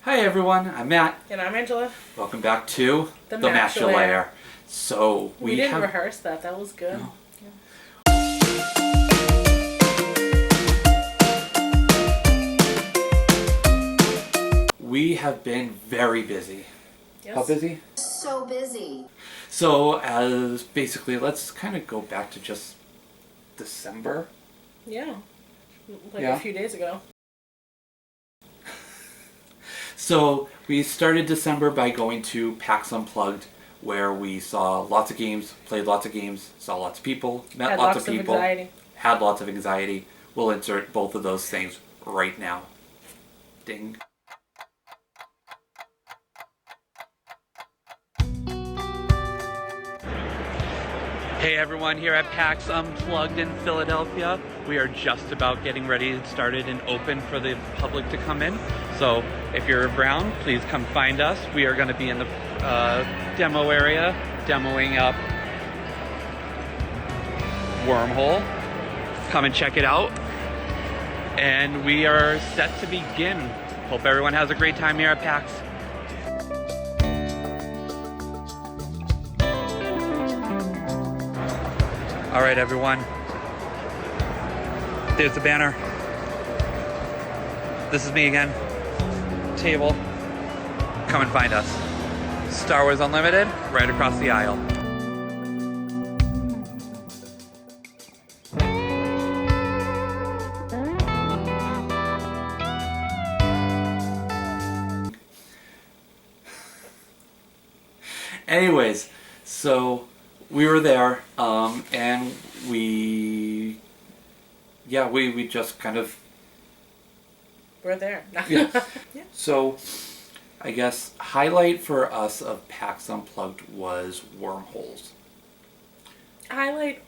Hi everyone, I'm Matt. And I'm Angela. Welcome back to The Master Layer. So we didn't rehearse that. That was good. No. We have been very busy. Yes. How busy? So busy. So let's kind of go back to just December. Yeah. A few days ago. So we started December by going to PAX Unplugged, where we saw lots of games, played lots of games, saw lots of people, met lots of people, had lots of anxiety. We'll insert both of those things right now. Ding. Hey everyone, here at PAX Unplugged in Philadelphia. We are just about getting ready to started and open for the public to come in. So if you're around, please come find us. We are going to be in the demo area, demoing up Wormhole. Come and check it out. And we are set to begin. Hope everyone has a great time here at PAX. All right, everyone. There's the banner. This is me again. Table. Come and find us. Star Wars Unlimited, right across the aisle. Anyways, so we were there, and we just kind of... We're there. Yeah. Yeah. So, I guess highlight for us of PAX Unplugged was wormholes. Highlight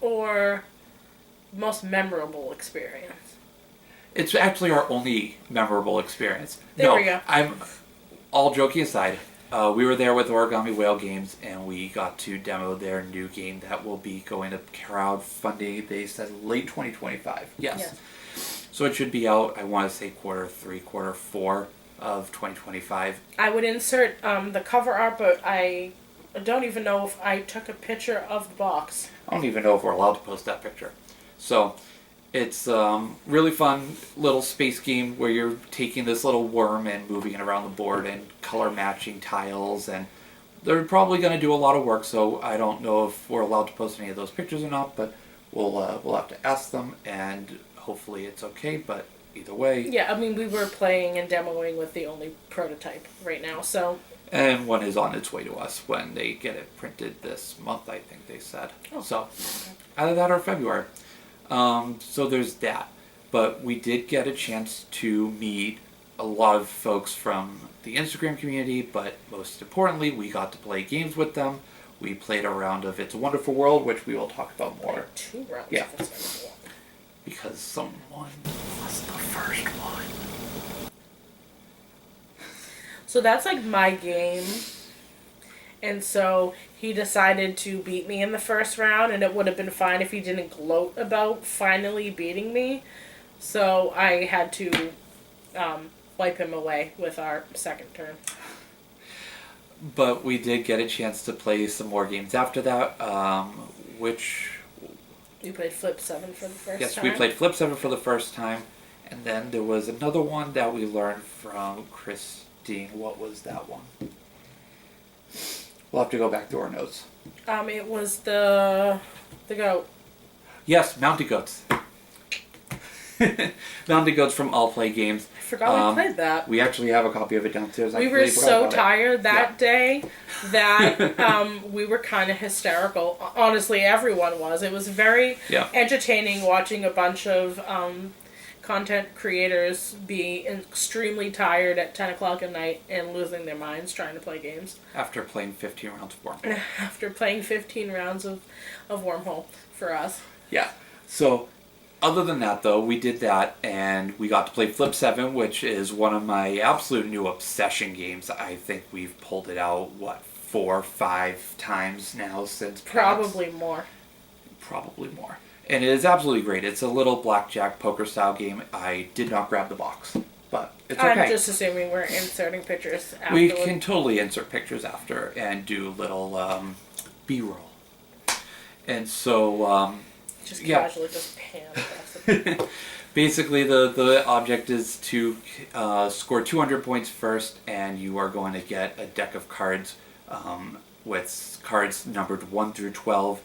or most memorable experience? It's actually our only memorable experience. There we go. I'm all joking aside. We were there with Origami Whale Games, and we got to demo their new game that will be going to crowdfunding. They said late 2025. Yes. So it should be out, I want to say quarter 3, quarter 4 of 2025. I would insert the cover art, but I don't even know if I took a picture of the box. I don't even know if we're allowed to post that picture. So it's really fun little space game where you're taking this little worm and moving it around the board and color matching tiles, and they're probably going to do a lot of work, so I don't know if we're allowed to post any of those pictures or not, but we'll have to ask them, and hopefully it's okay, but either way. Yeah, I mean, we were playing and demoing with the only prototype right now, so... And one is on its way to us when they get it printed this month, I think they said. Oh. So, either that or February. So there's that. But we did get a chance to meet a lot of folks from the Instagram community, but most importantly, we got to play games with them. We played a round of It's a Wonderful World, which we will talk about more. 2 rounds Yeah. of It's a Wonderful World. Because someone was the first one. So that's like my game. And so he decided to beat me in the first round, and it would have been fine if he didn't gloat about finally beating me. So I had to wipe him away with our second turn. But we did get a chance to play some more games after that, which... You played Flip 7 for the first time? Yes, we played Flip 7 for the first time. And then there was another one that we learned from Christine. What was that one? We'll have to go back to our notes. It was the goat. Yes, Mounty Goats. Mounty Goats from All Play Games. I forgot we played that. We actually have a copy of it downstairs. We were so tired that day that we were kind of hysterical. Honestly, everyone was. It was very entertaining watching a bunch of content creators be extremely tired at 10 o'clock at night and losing their minds trying to play games. After playing 15 rounds of Wormhole. After playing 15 rounds of Wormhole for us. Yeah. So... Other than that, though, we did that, and we got to play Flip 7, which is one of my absolute new obsession games. I think we've pulled it out, 4 or 5 times now since PAX? Probably more. Probably more. And it is absolutely great. It's a little blackjack poker style game. I did not grab the box. but it's okay. I'm just assuming we're inserting pictures after. We can totally insert pictures after and do little B-roll. And so, just casually just pan across the basically, the object is to score 200 points first, and you are going to get a deck of cards with cards numbered 1 through 12.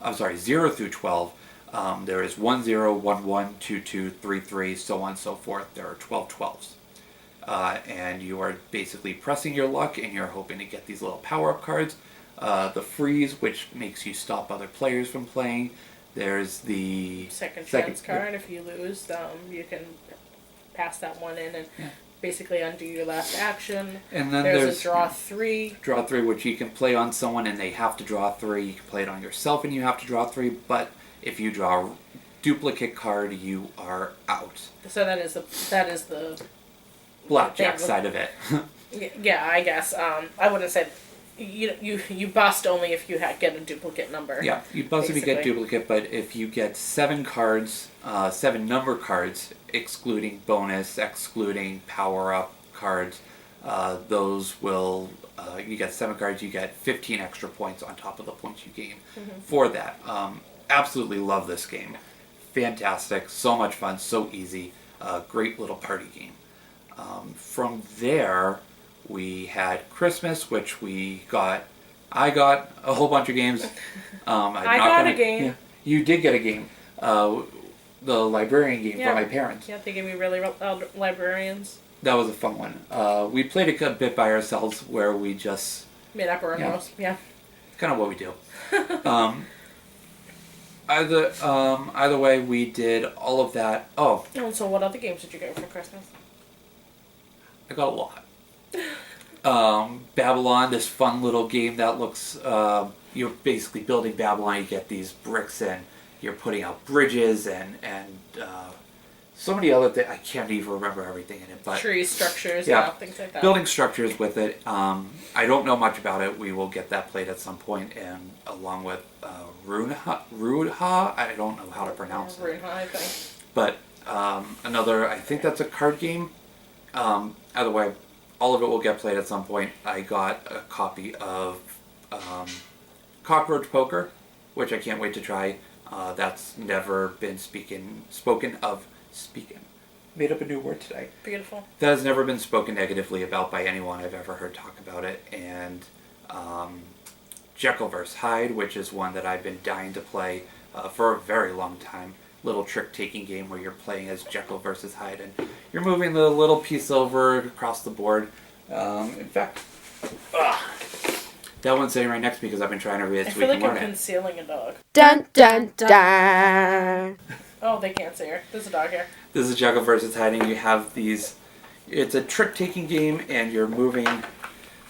I'm sorry, 0 through 12. There is 1, 0, 1, 1, 2, 2, 3, 3, so on and so forth. There are 12 12s. And you are basically pressing your luck, and you're hoping to get these little power-up cards. The freeze, which makes you stop other players from playing. There's the second chance card. If you lose, you can pass that one in and basically undo your last action. And then there's a draw 3. Draw 3, which you can play on someone and they have to draw 3. You can play it on yourself and you have to draw 3. But if you draw a duplicate card, you are out. So that is the blackjack side of it. Yeah, I guess. I wouldn't say. You bust only if you get a duplicate number. Yeah, you bust if you get duplicate, but if you get 7 cards, 7 number cards, excluding bonus, excluding power-up cards, those will, you get 7 cards, you get 15 extra points on top of the points you gain for that. Absolutely love this game. Fantastic, so much fun, so easy, great little party game. From there, we had Christmas, which I got a whole bunch of games. I got a game. Yeah, you did get a game. The librarian game for my parents. Yeah, they gave me really librarians. That was a fun one. We played it a bit by ourselves where we just... made up our own rules. Yeah. Kind of what we do. Either way, we did all of that. Oh. And so what other games did you get for Christmas? I got a lot. Babylon, this fun little game that looks, you're basically building Babylon, you get these bricks and you're putting out bridges and so many other things. I can't even remember everything in it, but tree structures, things like that. Building structures with it. I don't know much about it. We will get that played at some point, and along with Rudha, I don't know how to pronounce it. Rudha, I think. But another, I think that's a card game. Either way, all of it will get played at some point. I got a copy of Cockroach Poker, which I can't wait to try. That's never been spoken of. Made up a new word today. Beautiful. That has never been spoken negatively about by anyone I've ever heard talk about it. And Jekyll vs. Hyde, which is one that I've been dying to play for a very long time. Little trick-taking game where you're playing as Jekyll versus Hyde, and you're moving the little piece over across the board. In fact, that one's sitting right next to me because I've been trying to read it. I feel like I'm concealing a dog. Dun dun dun. Oh, they can't see her. There's a dog here. This is Jekyll versus Hyde, and you have these. It's a trick-taking game, and you're moving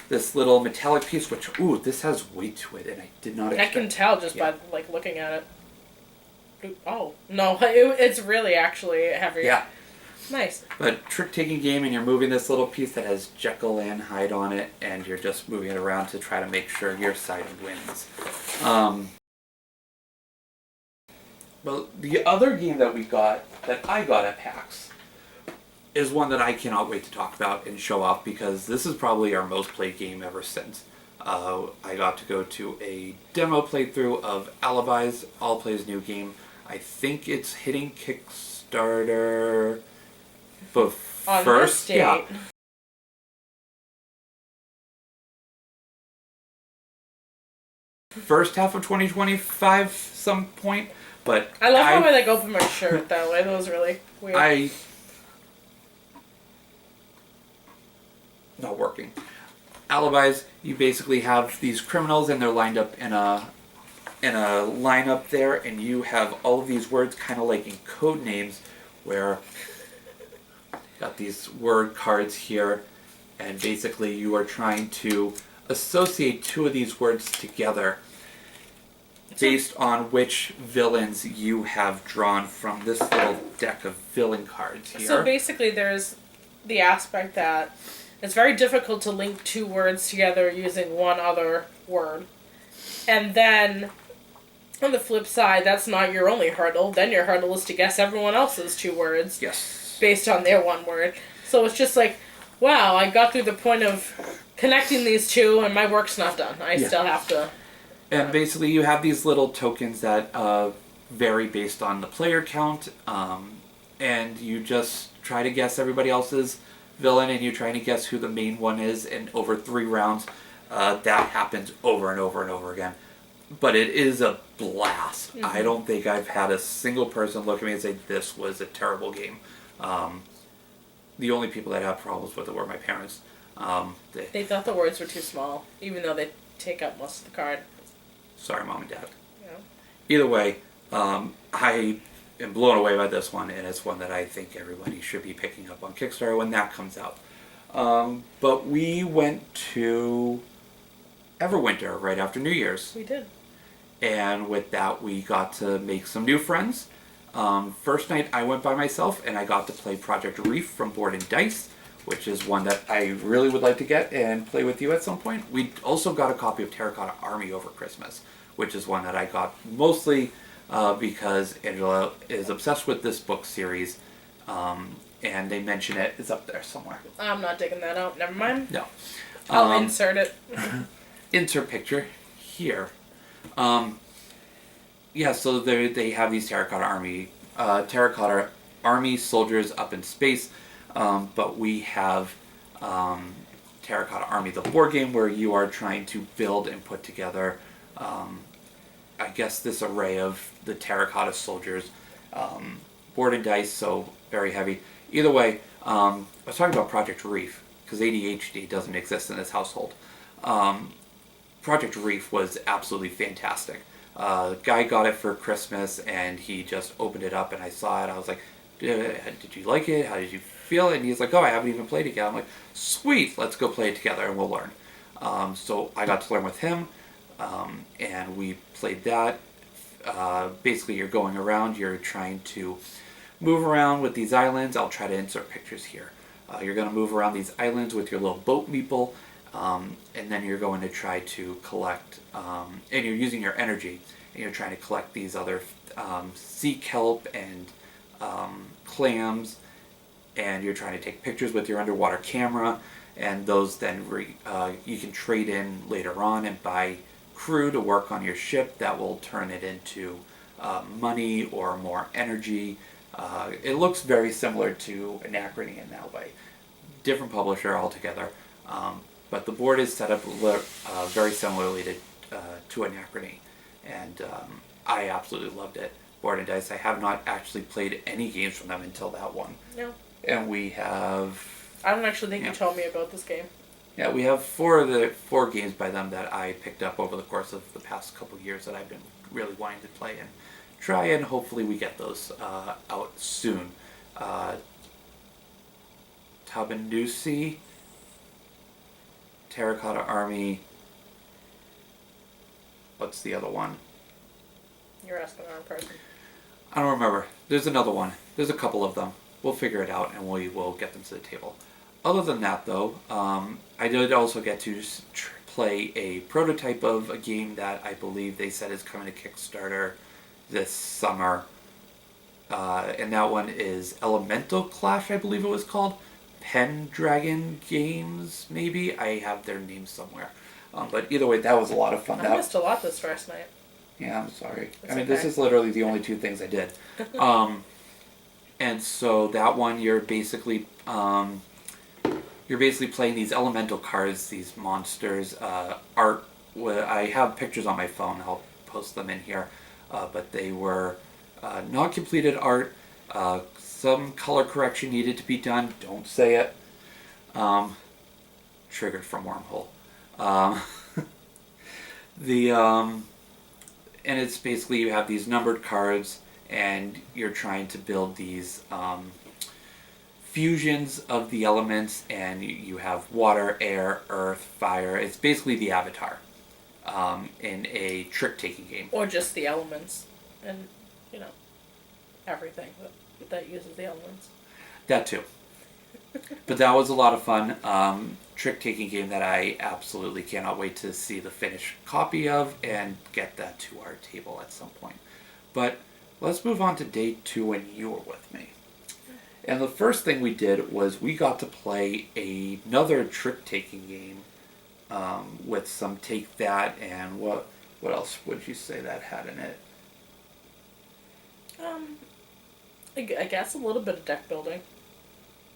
this little metallic piece. Which, this has weight to it, and I did not expect. I can tell just by looking at it. Oh, no, it's really actually heavy. Yeah. Nice. But trick-taking game, and you're moving this little piece that has Jekyll and Hyde on it, and you're just moving it around to try to make sure your side wins. Well, the other game that I got at PAX, is one that I cannot wait to talk about and show off, because this is probably our most played game ever since. I got to go to a demo playthrough of Alibis, All Plays New Game. I think it's hitting Kickstarter on this date. Yeah. First half of 2025, some point. But I love how I open my shirt that way. That was really weird. Not working. Alibis, you basically have these criminals and they're lined up in a lineup there, and you have all of these words kind of like in code names, where got these word cards here, and basically you are trying to associate 2 of these words together based on which villains you have drawn from this little deck of villain cards here. So basically there's the aspect that it's very difficult to link 2 words together using one other word. And then, on the flip side, that's not your only hurdle. Then your hurdle is to guess everyone else's 2 words. Yes. Based on their one word. So it's just like, wow, I got through the point of connecting these two, and my work's not done. I still have to. And basically, you have these little tokens that vary based on the player count, and you just try to guess everybody else's villain, and you're trying to guess who the main one is. And over 3 rounds, that happens over and over and over again. But it is a blast. Mm-hmm. I don't think I've had a single person look at me and say, this was a terrible game. The only people that had problems with it were my parents. They thought the words were too small, even though they take up most of the card. Sorry, Mom and Dad. Yeah. Either way, I am blown away by this one, and it's one that I think everybody should be picking up on Kickstarter when that comes out. But we went to Everwinter right after New Year's. We did. And with that, we got to make some new friends. First night, I went by myself, and I got to play Project Reef from Board and Dice, which is one that I really would like to get and play with you at some point. We also got a copy of Terracotta Army over Christmas, which is one that I got mostly because Angela is obsessed with this book series, and they mention it. It's up there somewhere. I'm not digging that out. Never mind. No. I'll insert it. Insert picture here. So they have these Terracotta Army soldiers up in space, but we have Terracotta Army, the board game, where you are trying to build and put together, I guess, this array of the Terracotta soldiers. Board and dice, so very heavy. Either way, I was talking about Project Reef, because ADHD doesn't exist in this household. Project Reef was absolutely fantastic. Guy got it for Christmas, and he just opened it up, and I saw it. I was like, did you like it? How did you feel it? And he's like, oh, I haven't even played it yet. I'm like, sweet, let's go play it together, and we'll learn. So I got to learn with him, and we played that. Basically, you're going around, you're trying to move around with these islands. I'll try to insert pictures here. You're going to move around these islands with your little boat meeple, and then you're going to try to collect, and you're using your energy, and you're trying to collect these other sea kelp and clams, and you're trying to take pictures with your underwater camera, and those then you can trade in later on and buy crew to work on your ship that will turn it into money or more energy. It looks very similar to Anachrony in that way. Different publisher altogether. But the board is set up very similarly to Anachrony, and I absolutely loved it. Board and Dice, I have not actually played any games from them until that one. No. And we have... I don't actually think you told me about this game. Yeah, we have four games by them that I picked up over the course of the past couple of years that I've been really wanting to play and try, and hopefully we get those out soon. Tabanusi, Terracotta Army. What's the other one? You're asking the wrong person. I don't remember. There's another one. There's a couple of them. We'll figure it out and we will get them to the table. Other than that, though, I did also get to play a prototype of a game that I believe they said is coming to Kickstarter this summer. And that one is Elemental Clash, I believe it was called. Pendragon Games, maybe? I have their name somewhere. But either way, that was a lot of fun. I missed a lot this first night. Yeah, I'm sorry. It's I mean, okay. This is literally the only 2 things I did. And so that one, you're basically playing these elemental cards, these monsters. Art. I have pictures on my phone. I'll post them in here. But they were not completed art. Some color correction needed to be done. Don't say it. Triggered from Wormhole. And it's basically you have these numbered cards, and you're trying to build these fusions of the elements, and you have water, air, earth, fire. It's basically the Avatar in a trick-taking game. Or just the elements, and everything that uses the elements. That too. But that was a lot of fun. Trick-taking game that I absolutely cannot wait to see the finished copy of and get that to our table at some point. But let's move on to day 2 when you were with me. And the first thing we did was we got to play another trick-taking game with some Take That and what else would you say that had in it? I guess a little bit of deck building,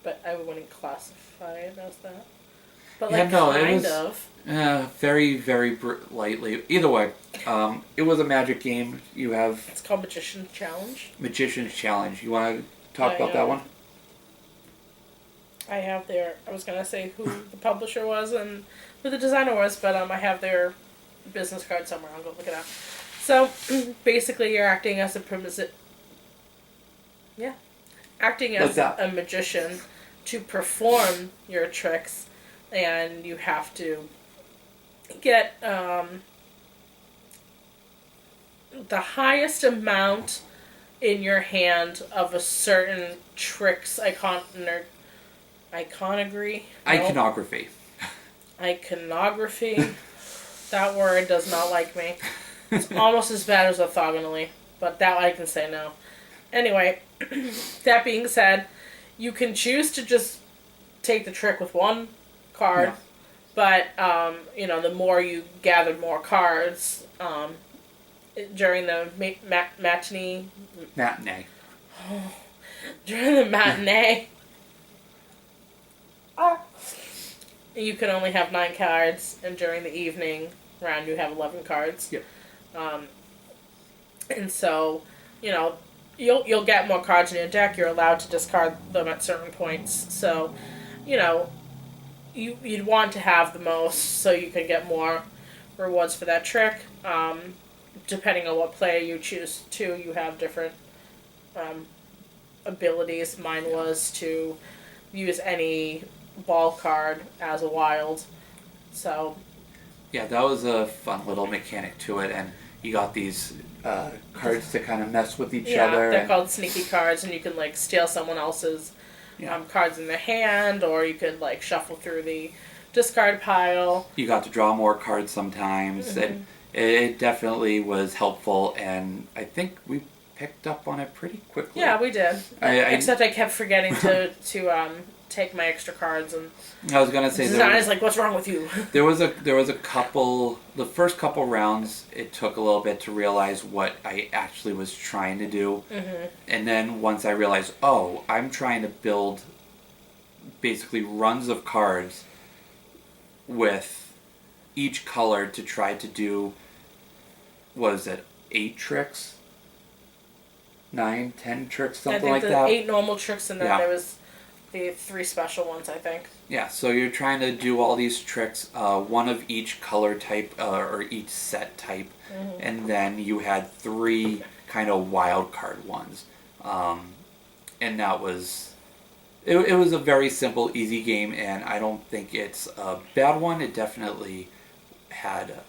but I wouldn't classify it as that. But like kind of. Very, very lightly. Either way, it was a magic game. It's called Magician's Challenge. Magician's Challenge. You want to talk about that one? I have I was going to say who the publisher was and who the designer was, but I have their business card somewhere. I'll go look it up. So, basically you're acting as a a magician to perform your tricks, and you have to get the highest amount in your hand of a certain trick's iconography. That word does not like me. It's almost as bad as orthogonally, but that I can say no. Anyway, that being said, you can choose to just take the trick with one card, but the more you gather more cards during the matinee. During the matinee, you can only have 9 cards, and during the evening round you have 11 cards. Yep. And so, you'll get more cards in your deck. You're allowed to discard them at certain points. So, you'd want to have the most so you can get more rewards for that trick. Depending on what player you choose to, you have different abilities. Mine was to use any ball card as a wild. So yeah, that was a fun little mechanic to it, and you got these cards to kind of mess with each other. Yeah, they're called sneaky cards, and you can steal someone else's cards in their hand, or you could shuffle through the discard pile. You got to draw more cards sometimes. Mm-hmm. It definitely was helpful, and I think we picked up on it pretty quickly. Yeah, we did. Except I kept forgetting to take my extra cards, and I was gonna say the designer's like, "What's wrong with you?" There was a couple. The first couple rounds, it took a little bit to realize what I actually was trying to do, and then once I realized, I'm trying to build basically runs of cards with each color to try to do. Was it 8 tricks? 9, 10 tricks, something like that? I think 8 normal tricks, and then there was the 3 special ones, I think. Yeah, so you're trying to do all these tricks, one of each color type, or each set type, and then you had 3 kind of wild card ones. And that was... It was a very simple, easy game, and I don't think it's a bad one. It definitely had...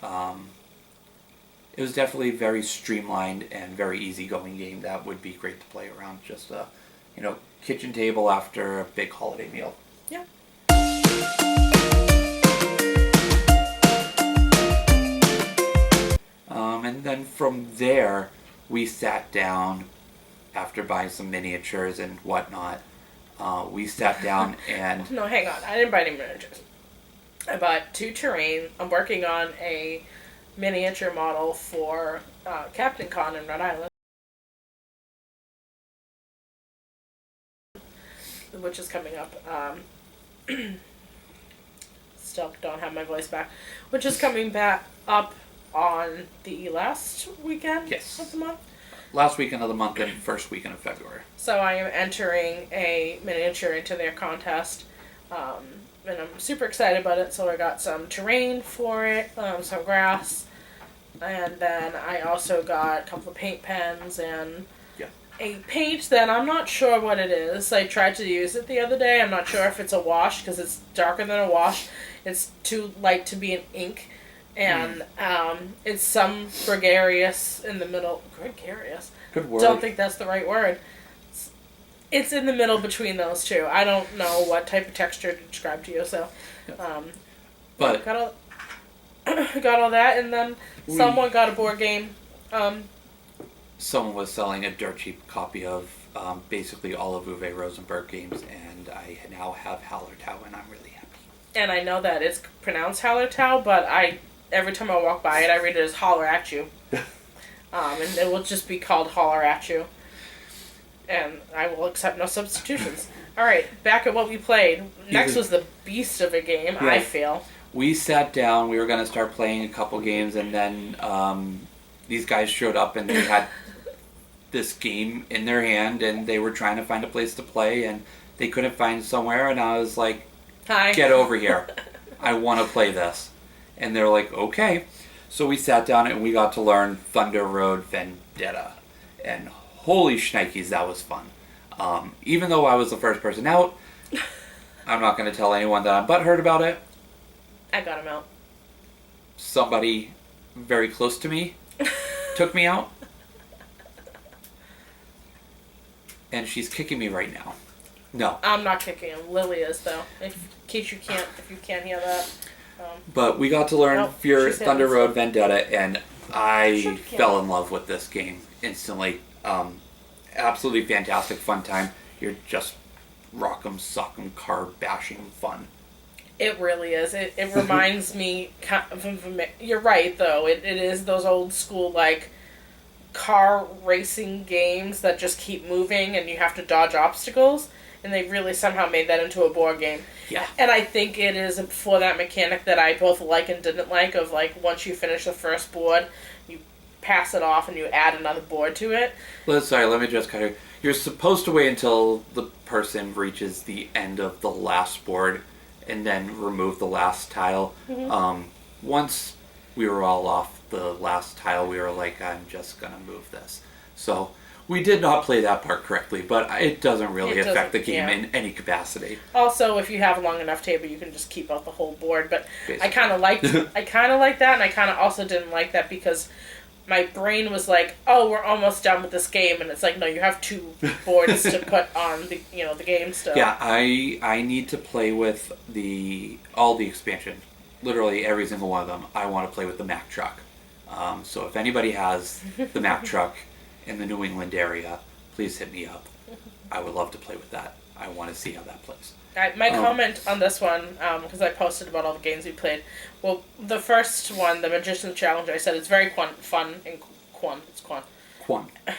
it was definitely very streamlined and very easygoing game that would be great to play around just kitchen table after a big holiday meal. Yeah. And then from there, we sat down after buying some miniatures and whatnot. We sat down and... No, hang on. I didn't buy any miniatures. I bought 2 terrain. I'm working on a miniature model for Captain Con in Rhode Island, which is coming up. Still don't have my voice back. Which is coming back up on the last weekend of the month. Last weekend of the month and first weekend of February. So I am entering a miniature into their contest. And I'm super excited about it. So I got some terrain for it, some grass, and then I also got a couple of paint pens and a paint that I'm not sure what it is. I tried to use it the other day. I'm not sure if it's a wash because it's darker than a wash. It's too light to be an ink, and it's some gregarious in the middle. Gregarious? Good word. Don't think that's the right word. It's in the middle between those two. I don't know what type of texture to describe to you, so... but... Got all that, and then someone got a board game. Someone was selling a dirt cheap copy of basically all of Uwe Rosenberg games, and I now have Hallertau, and I'm really happy. And I know that it's pronounced Hallertau, but every time I walk by it, I read it as Holler at You. And it will just be called Holler at You. And I will accept no substitutions. Alright, back at what we played. Next was the beast of a game, yeah. I feel. We sat down, we were going to start playing a couple games, and then these guys showed up and they had this game in their hand, and they were trying to find a place to play, and they couldn't find somewhere, and I was like, hi, get over here. I want to play this. And they're like, okay. So we sat down and we got to learn Thunder Road Vendetta. And holy shnikes, that was fun. Even though I was the first person out, I'm not going to tell anyone that I'm butthurt about it. I got him out. Somebody very close to me took me out. And she's kicking me right now. No. I'm not kicking him. Lily is, though. If you can't hear that. But we got to learn Thunder Road Vendetta, and I fell in love with this game instantly. Absolutely fantastic fun time. You're just rock'em, sock'em, car bashing fun. It really is. It reminds me, you're right though, it is those old school like car racing games that just keep moving and you have to dodge obstacles, and they really somehow made that into a board game. Yeah. And I think it is for that mechanic that I both like and didn't like, of like once you finish the first board, you pass it off and you add another board to it. Let me just cut you. You're supposed to wait until the person reaches the end of the last board and then remove the last tile. Mm-hmm. Once we were all off the last tile, we were like, I'm just going to move this. So we did not play that part correctly, but it doesn't really affect the game in any capacity. Also, if you have a long enough table, you can just keep out the whole board. But basically. I kind of liked that, and I kind of also didn't like that because my brain was like, "Oh, we're almost done with this game," and it's like, no, you have 2 boards to put on the the game still. Yeah, I need to play with all the expansion, literally every single one of them. I want to play with the Mack truck. So if anybody has the Mack truck in the New England area, please hit me up. I would love to play with that. I want to see how that plays. My comment on this one, because I posted about all the games we played. Well, the first one, the Magician's Challenge, I said it's very fun and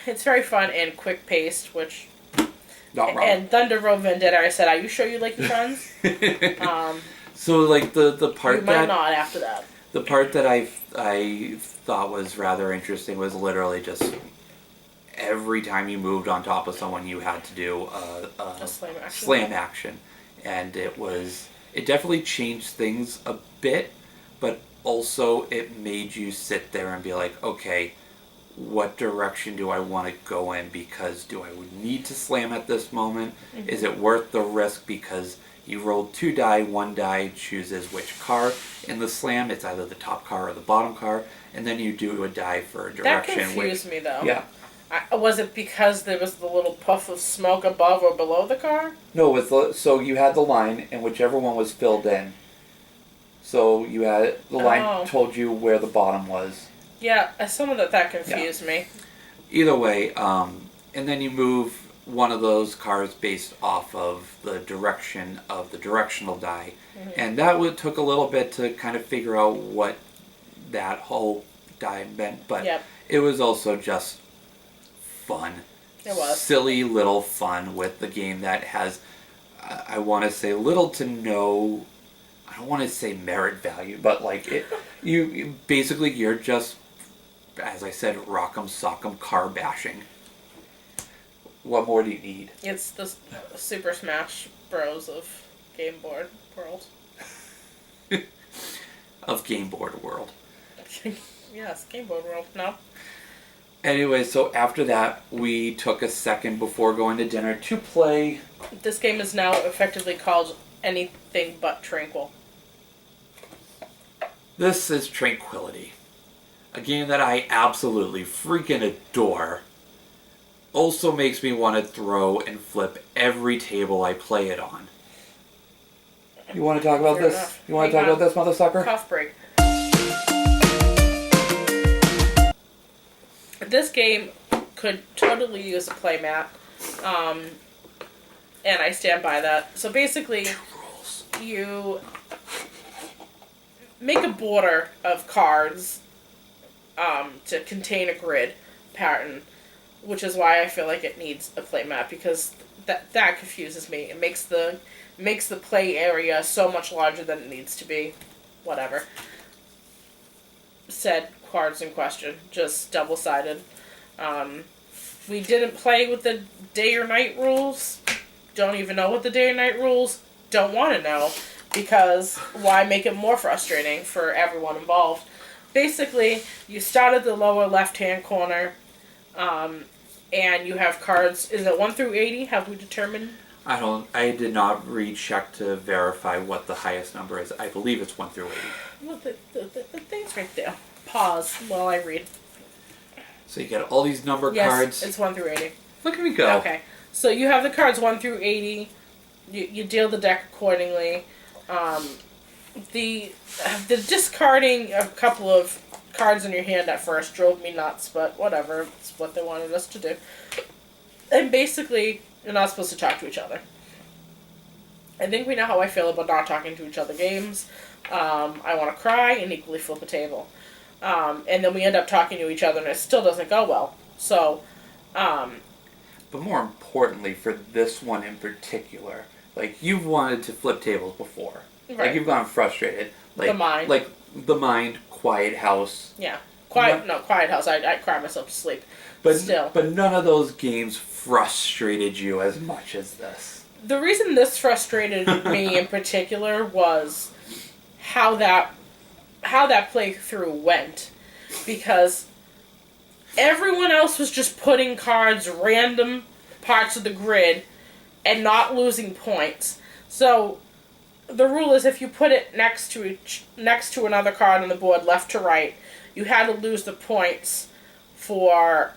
It's very fun and quick paced, which not wrong. And Thunder Road Vendetta, I said, are you sure you like your friends? So like the part you might not after that. The part that I thought was rather interesting was literally just every time you moved on top of someone, you had to do a slam action. And it definitely changed things a bit, but also it made you sit there and be like, okay, what direction do I want to go in? Because do I need to slam at this moment? Mm-hmm. Is it worth the risk? Because you rolled 2 die, 1 die chooses which car in the slam. It's either the top car or the bottom car, and then you do a die for a direction. That confused me though. Yeah. Was it because there was the little puff of smoke above or below the car? No, so you had the line, and whichever one was filled in. So you had the line told you where the bottom was. Yeah, some of that confused me. Either way, and then you move one of those cars based off of the direction of the directional die, mm-hmm. and that took a little bit to kind of figure out what that whole die meant, but it was also just fun. It was. Silly little fun with the game that has, I want to say, little to no, I don't want to say merit value, but like you're just, as I said, rock'em sock'em car bashing. What more do you need? It's the Super Smash Bros. Of Game Board World. Of Game Board World. Yes, Game Board World. No. Anyway, so after that, we took a second before going to dinner to play. This game is now effectively called Anything But Tranquil. This is Tranquility. A game that I absolutely freaking adore. Also makes me want to throw and flip every table I play it on. You want to talk about this? Enough. You want to talk about this, mother sucker? Cough break. This game could totally use a playmat And I stand by that. So basically, you make a border of cards to contain a grid pattern, which is why I feel like it needs a play map, because that confuses me. It makes the play area so much larger than it needs to be. Whatever. Said cards in question, just double-sided. We didn't play with the day or night rules. Don't even know what the day or night rules. Don't want to know, because why make it more frustrating for everyone involved? Basically, you start at the lower left-hand corner, and you have cards. Is it 1 through 80? Have we determined? I did not recheck to verify what the highest number is. I believe it's 1 through 80. Well, the thing's right there. Pause while I read. So you get all these number cards. Yes, it's 1 through 80. Look at me go. Okay. So you have the cards 1 through 80. You deal the deck accordingly. The discarding a couple of cards in your hand at first drove me nuts, but whatever. It's what they wanted us to do. And basically, you're not supposed to talk to each other. I think we know how I feel about not talking to each other games. I want to cry and equally flip a table. And then we end up talking to each other and it still doesn't go well. So, but more importantly, for this one in particular, like, you've wanted to flip tables before. Right. Like, you've gone frustrated. Like, the mind. Like, the mind, Quiet House. Yeah. Quiet House. I cry myself to sleep. But still. But none of those games frustrated you as much as this. The reason this frustrated me in particular was how that playthrough went, because everyone else was just putting cards random parts of the grid and not losing points. So the rule is if you put it next to another card on the board, left to right, you had to lose the points for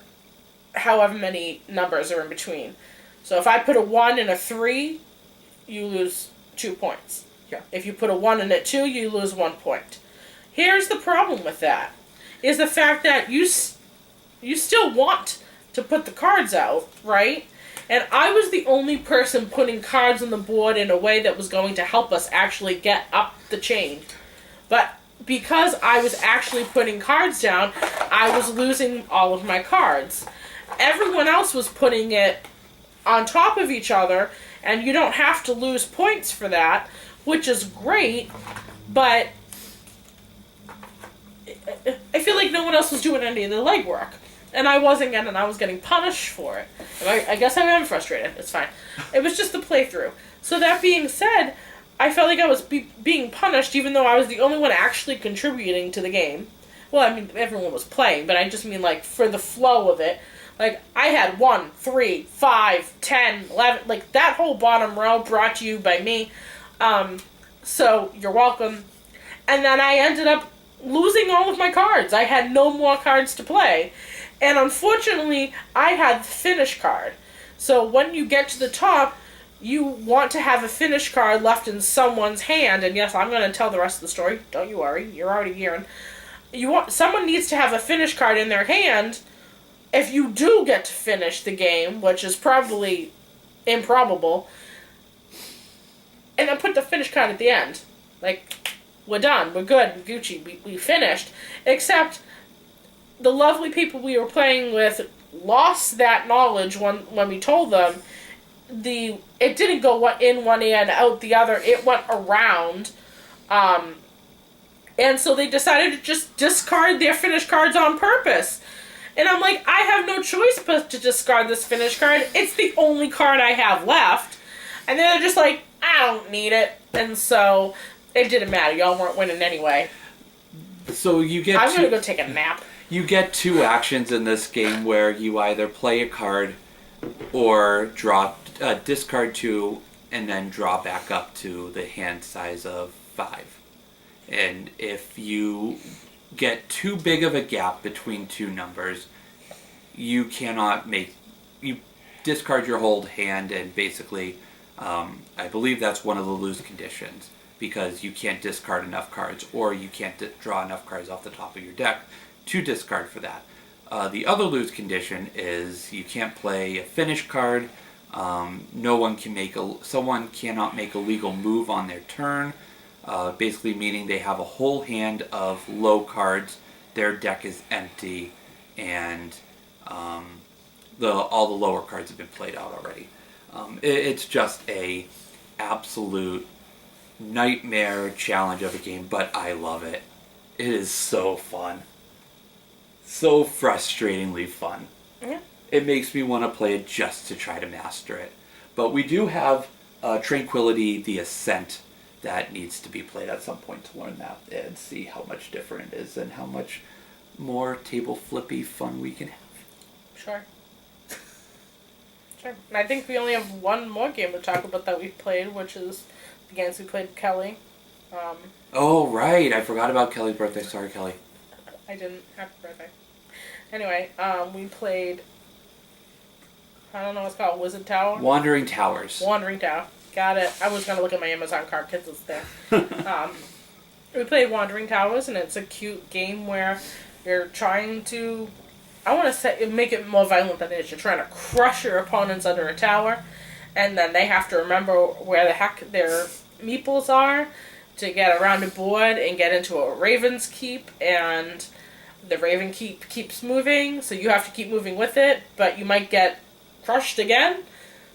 however many numbers are in between. So if I put a 1 and a 3, you lose 2 points. Yeah. If you put a 1 and a 2, you lose 1 point. Here's the problem with that, is the fact that you still want to put the cards out, right? And I was the only person putting cards on the board in a way that was going to help us actually get up the chain. But because I was actually putting cards down, I was losing all of my cards. Everyone else was putting it on top of each other, and you don't have to lose points for that, which is great, but I feel like no one else was doing any of the legwork. And I wasn't getting, and I was getting punished for it. And I guess I am frustrated. It's fine. It was just the playthrough. So that being said, I felt like I was being punished even though I was the only one actually contributing to the game. Well, I mean, everyone was playing, but I just mean, like, for the flow of it. Like, I had 1, 3, 5, 10, 11, like, that whole bottom row brought to you by me. So, you're welcome. And then I ended up losing all of my cards. I had no more cards to play. And unfortunately, I had the finish card. So when you get to the top, you want to have a finish card left in someone's hand. And yes, I'm going to tell the rest of the story. Don't you worry. You're already hearing. Someone needs to have a finish card in their hand if you do get to finish the game, which is probably improbable. And then put the finish card at the end. Like, we're done. We're good. We're Gucci. We finished. Except the lovely people we were playing with lost that knowledge when we told them. It didn't go in one ear and out the other. It went around. And so they decided to just discard their finish cards on purpose. And I'm like, I have no choice but to discard this finish card. It's the only card I have left. And then they're just like, I don't need it. And so it didn't matter. Y'all weren't winning anyway. So you get I'm going to go take a nap. You get 2 actions in this game where you either play a card or discard 2 and then draw back up to the hand size of 5. And if you get too big of a gap between 2 numbers, you discard your whole hand, and basically, I believe that's one of the lose conditions, because you can't discard enough cards, or you can't draw enough cards off the top of your deck to discard for that. The other lose condition is you can't play a finish card. Someone cannot make a legal move on their turn. Basically meaning they have a whole hand of low cards. Their deck is empty, and all the lower cards have been played out already. It's just a absolute nightmare challenge of a game, but I love it. It is so fun. So frustratingly fun. Yeah. It makes me want to play it just to try to master it. But we do have Tranquility the Ascent that needs to be played at some point to learn that and see how much different it is and how much more table flippy fun we can have. Sure. Sure. And I think we only have one more game to talk about that we've played, which is the games we played with Kelly. Oh, right. I forgot about Kelly's birthday. Sorry, Kelly. I didn't. Happy birthday. Anyway, we played, I don't know what it's called, Wizard Tower? Wandering Towers. Wandering Tower. Got it. I was going to look at my Amazon cart because it's there. We played Wandering Towers, and it's a cute game where you're trying to, I want to say, make it more violent than it is. You're trying to crush your opponents under a tower, and then they have to remember where the heck their meeples are to get around a board and get into a Raven's Keep, and the Raven Keep keeps moving, so you have to keep moving with it, but you might get crushed again.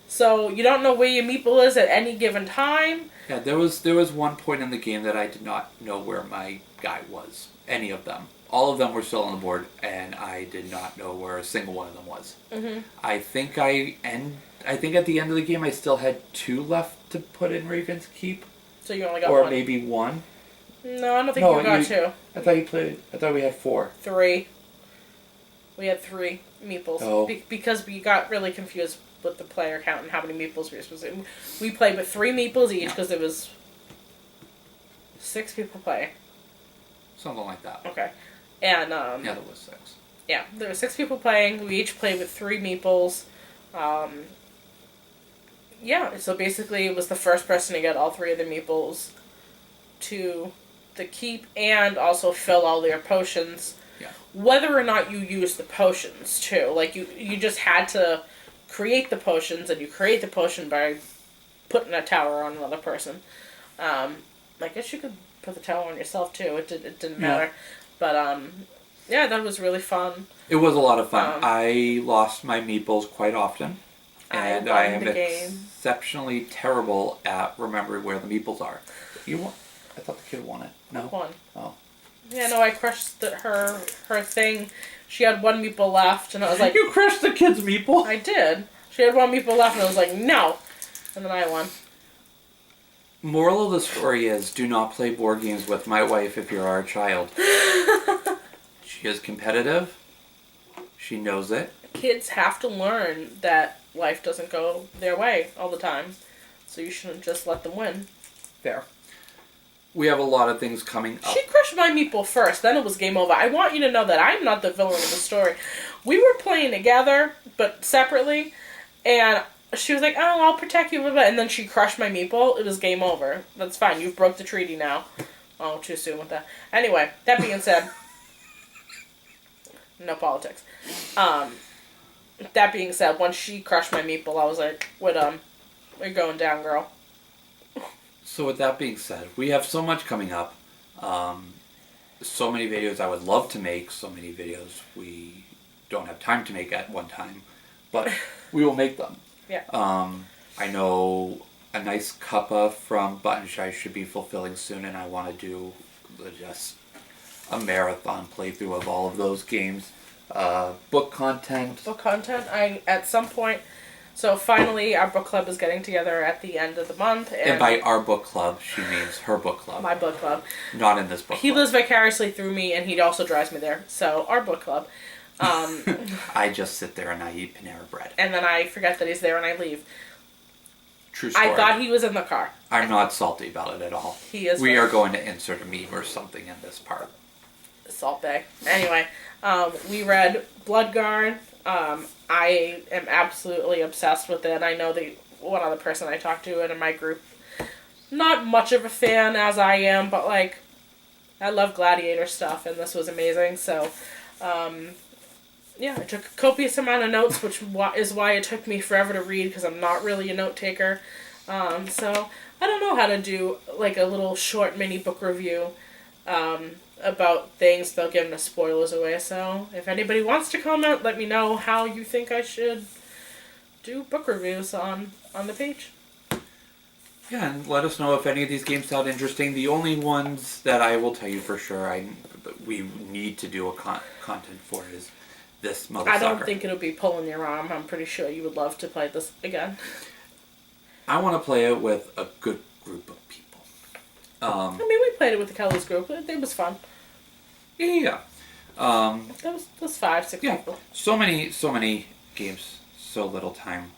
So you don't know where your meeple is at any given time. Yeah, there was one point in the game that I did not know where my guy was. Any of them. All of them were still on the board, and I did not know where a single one of them was. Mm-hmm. I think at the end of the game I still had 2 left to put in Raven's Keep. So you only got or one. Or maybe 1. No, I don't think you got 2. I thought we had 4. 3. We had 3 meeples. Oh. Because we got really confused with the player count and how many meeples we were supposed to. We played with 3 meeples each because there was 6 people playing. Something like that. Okay. And yeah, there was 6. Yeah, there were 6 people playing. We each played with 3 meeples. Yeah, so basically it was the first person to get all 3 of the meeples to the keep and also fill all their potions. Yeah. Whether or not you use the potions too. Like you just had to create the potions, and you create the potion by putting a tower on another person. I guess you could put the tower on yourself too. It didn't matter. But yeah, that was really fun. It was a lot of fun. I lost my meeples quite often. And I am exceptionally terrible at remembering where the meeples are. I thought the kid won it. No? Won. Oh. Yeah, no, I crushed her thing. She had 1 meeple left, and I was like... You crushed the kid's meeple? I did. She had 1 meeple left, and I was like, no! And then I won. Moral of the story is, do not play board games with my wife if you're our child. She is competitive. She knows it. Kids have to learn that life doesn't go their way all the time. So you shouldn't just let them win. Fair. We have a lot of things coming up. She crushed my meeple first, then it was game over. I want you to know that I'm not the villain of the story. We were playing together, but separately, and she was like, oh, I'll protect you, and then she crushed my meeple. It was game over. That's fine. You've broke the treaty now. Oh, too soon with that. Anyway, that being said, no politics. That being said, once she crushed my meeple, I was like, we're going down, girl. So with that being said, we have so much coming up. So many videos I would love to make, so many videos we don't have time to make at one time, but we will make them. Yeah. I know a nice cuppa from Button Shy should be fulfilling soon, and I want to do just a marathon playthrough of all of those games. Book content. At some point, so finally our book club is getting together at the end of the month. And by our book club, she means her book club. My book club. Not in this book He club. lives vicariously through me, and he also drives me there. So our book club. I just sit there and I eat Panera Bread. And then I forget that he's there and I leave. True story. I thought he was in the car. I'm not salty about it at all. He is. We are going to insert a meme or something in this part. Salt Bay. Anyway, we read Bloodguard. I am absolutely obsessed with it. I know one other person I talked to in my group, not much of a fan as I am, but I love Gladiator stuff, and this was amazing. So, Yeah, I took a copious amount of notes, which is why it took me forever to read, because I'm not really a note taker. So I don't know how to do like a little short mini book review about things without giving the spoilers away. So if anybody wants to comment, let me know how you think I should do book reviews on the page. Yeah, and let us know if any of these games sound interesting. The only ones that I will tell you for sure we need to do a content for is this Mother I don't Sucker. think it'll be pulling your arm. I'm pretty sure you would love to play this again. I want to play it with a good group of people. I mean, we played it with the Kelly's group. It was fun. Yeah. That was 5-6 people. So many games, so little time.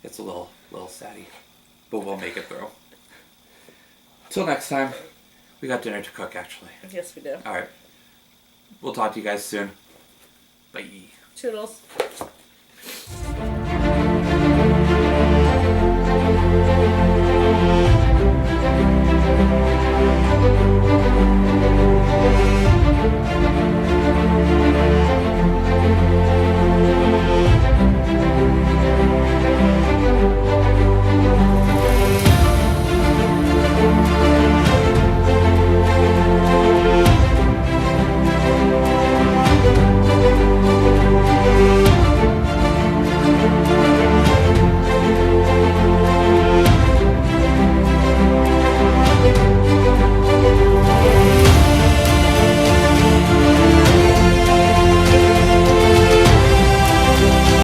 It's a little saddy, but we'll make it through. Till next time, we got dinner to cook, actually. Yes, we do. All right. We'll talk to you guys soon. Bye. Toodles.